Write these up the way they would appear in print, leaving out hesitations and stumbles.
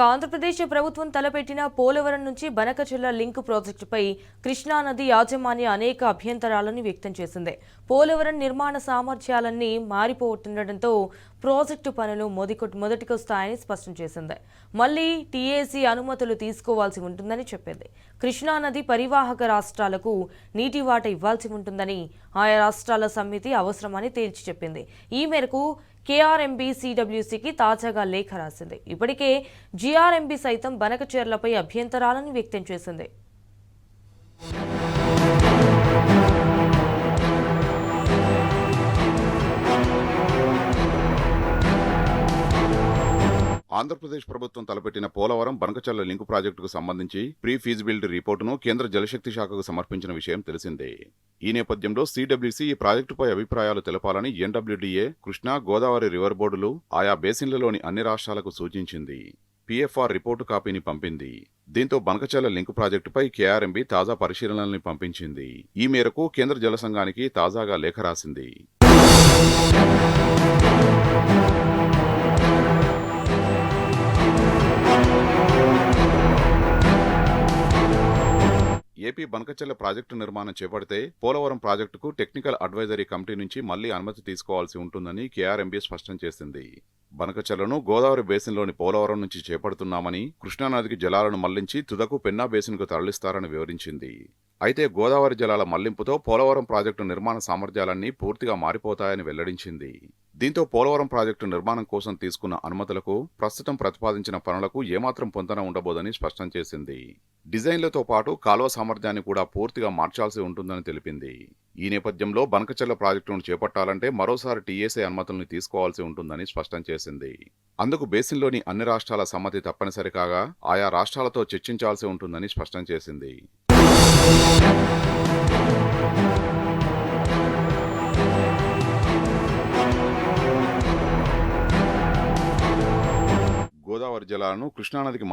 ఆంధ్రప్రదేశ్ ప్రభుత్వం తలపెట్టిన పోలవరం నుంచి బనకచెర్ల లింక్ ప్రాజెక్టుపై కృష్ణానది యాజమాన్య అనేక అభ్యంతరాలను వ్యక్తం చేసింది. పోలవరం నిర్మాణ సామర్థ్యాలన్నీ మారిపోతుండటంతో ప్రాజెక్టు పనులు మొదటికొస్తాయని స్పష్టం చేసింది. మళ్లీ టీఏసీ అనుమతులు తీసుకోవాల్సి ఉంటుందని చెప్పింది. కృష్ణానది పరివాహక రాష్ట్రాలకు నీటి వాట ఇవ్వాల్సి ఉంటుందని, ఆయా రాష్ట్రాల సమ్మితి అవసరమని తేల్చి చెప్పింది. ఈ మేరకు కేఆర్ఎంబీ సిడబ్ల్యూసీకి తాజాగా లేఖ రాసింది. ఇప్పటికే జీఆర్ఎంబీ సైతం బనకచెర్లపై అభ్యంతరాలను వ్యక్తం చేసింది. ఆంధ్రప్రదేశ్ ప్రభుత్వం తలపెట్టిన పోలవరం బనకచెర్ల లింకు ప్రాజెక్టుకు సంబంధించి ప్రీ ఫీజిబిలిటీ రిపోర్టును కేంద్ర జలశక్తి శాఖకు సమర్పించిన విషయం తెలిసిందే. ఈ నేపథ్యంలో సిడబ్ల్యూసీ ఈ ప్రాజెక్టుపై అభిప్రాయాలు తెలపాలని ఎన్డబ్ల్యూడీఏ, కృష్ణా, గోదావరి రివర్ బోర్డులు ఆయా బేసిన్లలోని అన్ని రాష్ట్రాలకు సూచించింది. పీఎఫ్ఆర్ రిపోర్టు కాపీని పంపింది. దీంతో బనకచెర్ల లింకు ప్రాజెక్టుపై కేఆర్ఎంబీ తాజా పరిశీలనల్ని పంపించింది. ఈ మేరకు కేంద్ర జల సంఘానికి తాజాగా లేఖ రాసింది. ఏపీ బనకచెర్ల ప్రాజెక్టు నిర్మాణం చేపడితే పోలవరం ప్రాజెక్టుకు టెక్నికల్ అడ్వైజరీ కమిటీ నుంచి మళ్లీ అనుమతి తీసుకోవాల్సి ఉంటుందని కేఆర్ఎంబీ స్పష్టం చేసింది. బనకచెర్లను గోదావరి బేసిన్లోని పోలవరం నుంచి చేపడుతున్నామని, కృష్ణానదికి జలాలను మళ్లించి తుదకు పెన్నా బేసిన్కు తరలిస్తారని వివరించింది. అయితే గోదావరి జలాల మళ్లింపుతో పోలవరం ప్రాజెక్టు నిర్మాణ సామర్థ్యాలన్నీ పూర్తిగా మారిపోతాయని వెల్లడించింది. దీంతో పోలవరం ప్రాజెక్టు నిర్మాణం కోసం తీసుకున్న అనుమతులకు, ప్రస్తుతం ప్రతిపాదించిన పనులకు ఏమాత్రం పొంతన ఉండబోదని స్పష్టం చేసింది. డిజైన్లతో పాటు కాలువ సామర్థ్యాన్ని కూడా పూర్తిగా మార్చాల్సి ఉంటుందని తెలిపింది. ఈ నేపథ్యంలో బనకచెర్ల ప్రాజెక్టును చేపట్టాలంటే మరోసారి టీఏసీ అనుమతుల్ని తీసుకోవాల్సి ఉంటుందని స్పష్టం చేసింది. అందుకు బేసిన్లోని అన్ని రాష్ట్రాల సమ్మతి తప్పనిసరి కాగా ఆయా రాష్ట్రాలతో చర్చించాల్సి ఉంటుందని స్పష్టం చేసింది. గోదావరి జలాలను కృష్ణానదికి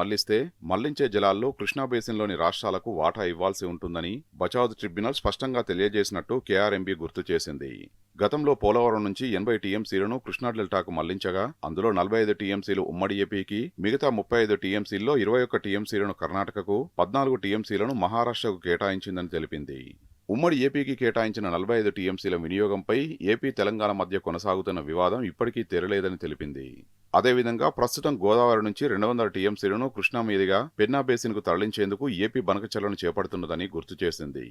మళ్లించే జలాల్లో కృష్ణా బేసిన్లోని రాష్ట్రాలకు వాటా ఇవ్వాల్సి ఉంటుందని బచావ్ ట్రిబ్యునల్ స్పష్టంగా తెలియజేసినట్టు కేఆర్ఎంబీ గుర్తు చేసింది. గతంలో పోలవరం నుంచి 80 టీఎంసీలను కృష్ణా డెల్టాకు మళ్లించగా అందులో 45 టీఎంసీలు ఉమ్మడి ఏపీకి, మిగతా 35 టీఎంసీల్లో 21 టీఎంసీలను కర్ణాటకకు, 14 టీఎంసీలను మహారాష్ట్రకు కేటాయించిందని తెలిపింది. ఉమ్మడి ఏపీకి కేటాయించిన 45 టీఎంసీల వినియోగంపై ఏపీ, తెలంగాణ మధ్య కొనసాగుతున్న వివాదం ఇప్పటికీ తెరలేదని తెలిపింది. అదేవిధంగా ప్రస్తుతం గోదావరి నుంచి 200 టీఎంసీలను కృష్ణా మీదుగా పెన్నా బేసిన్కు తరలించేందుకు ఏపీ బనకచెర్లను చేపడుతున్నదని గుర్తు చేసింది.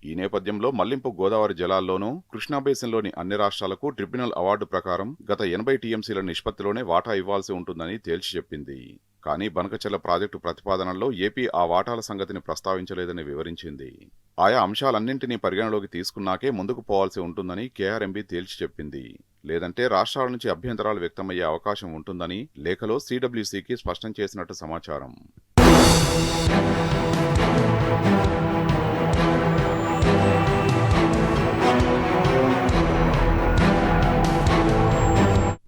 ఈ నేపథ్యంలో మళ్లింపు గోదావరి జలాల్లోనూ కృష్ణా బేసిన్లోని అన్ని రాష్ట్రాలకు ట్రిబ్యునల్ అవార్డు ప్రకారం గత 80 టీఎంసీల నిష్పత్తిలోనే వాటా ఇవ్వాల్సి ఉంటుందని తేల్చి చెప్పింది. కానీ బనకచెర్ల ప్రాజెక్టు ప్రతిపాదనలో ఏపీ ఆ వాటాల సంగతిని ప్రస్తావించలేదని వివరించింది. ఆయా అంశాలన్నింటినీ పరిగణలోకి తీసుకున్నాకే ముందుకు పోవాల్సి ఉంటుందని కేఆర్ఎంబీ తేల్చి చెప్పింది. లేదంటే రాష్ట్రాల నుంచి అభ్యంతరాలు వ్యక్తమయ్యే అవకాశం ఉంటుందని లేఖలో సిడబ్ల్యూసీకి స్పష్టం చేసినట్టు సమాచారం.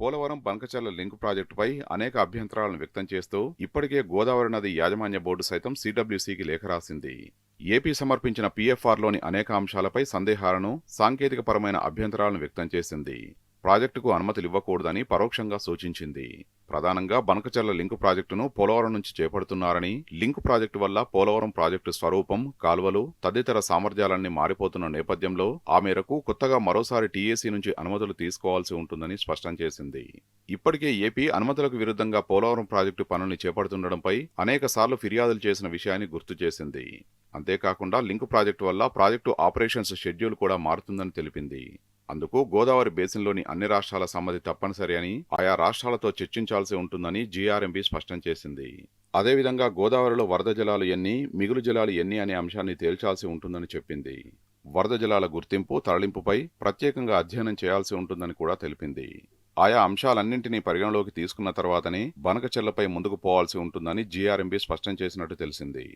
పోలవరం బనకచెర్ల లింకు ప్రాజెక్టుపై అనేక అభ్యంతరాలను వ్యక్తం చేస్తూ ఇప్పటికే గోదావరి నది యాజమాన్య బోర్డు సైతం సిడబ్ల్యూసీకి లేఖ రాసింది. ఏపీ సమర్పించిన పీఎఫ్ఆర్లోని అనేక అంశాలపై సందేహాలను, సాంకేతికపరమైన అభ్యంతరాలను వ్యక్తం చేసింది. ప్రాజెక్టుకు అనుమతులు ఇవ్వకూడదని పరోక్షంగా సూచించింది. ప్రధానంగా బనకచెర్ల లింకు ప్రాజెక్టును పోలవరం నుంచి చేపడుతున్నారని, లింకు ప్రాజెక్టు వల్ల పోలవరం ప్రాజెక్టు స్వరూపం, కాలువలు తదితర సామర్థ్యాలన్నీ మారిపోతున్న నేపథ్యంలో ఆ మేరకు కొత్తగా మరోసారి టీఏసీ నుంచి అనుమతులు తీసుకోవాల్సి ఉంటుందని స్పష్టం చేసింది. ఇప్పటికే ఏపీ అనుమతులకు విరుద్ధంగా పోలవరం ప్రాజెక్టు పనుల్ని చేపడుతుండటంపై అనేక సార్లు ఫిర్యాదులు చేసిన విషయాన్ని గుర్తు చేసింది. అంతేకాకుండా లింకు ప్రాజెక్టు వల్ల ప్రాజెక్టు ఆపరేషన్స్ షెడ్యూల్ కూడా మారుతుందని తెలిపింది. అందుకు గోదావరి బేసిన్లోని అన్ని రాష్ట్రాల సమ్మతి తప్పనిసరి అని, ఆయా రాష్ట్రాలతో చర్చించాల్సి ఉంటుందని జీఆర్ఎంబీ స్పష్టం చేసింది. అదేవిధంగా గోదావరిలో వరద జలాలు ఎన్ని, మిగులు జలాలు ఎన్ని అనే అంశాన్ని తేల్చాల్సి ఉంటుందని చెప్పింది. వరద జలాల గుర్తింపు, తరలింపుపై ప్రత్యేకంగా అధ్యయనం చేయాల్సి ఉంటుందని కూడా తెలిపింది. ఆయా అంశాలన్నింటినీ పరిగణలోకి తీసుకున్న తర్వాతనే బనకచెర్లపై ముందుకు పోవాల్సి ఉంటుందని జీఆర్ఎంబీ స్పష్టం చేసినట్టు తెలిసింది.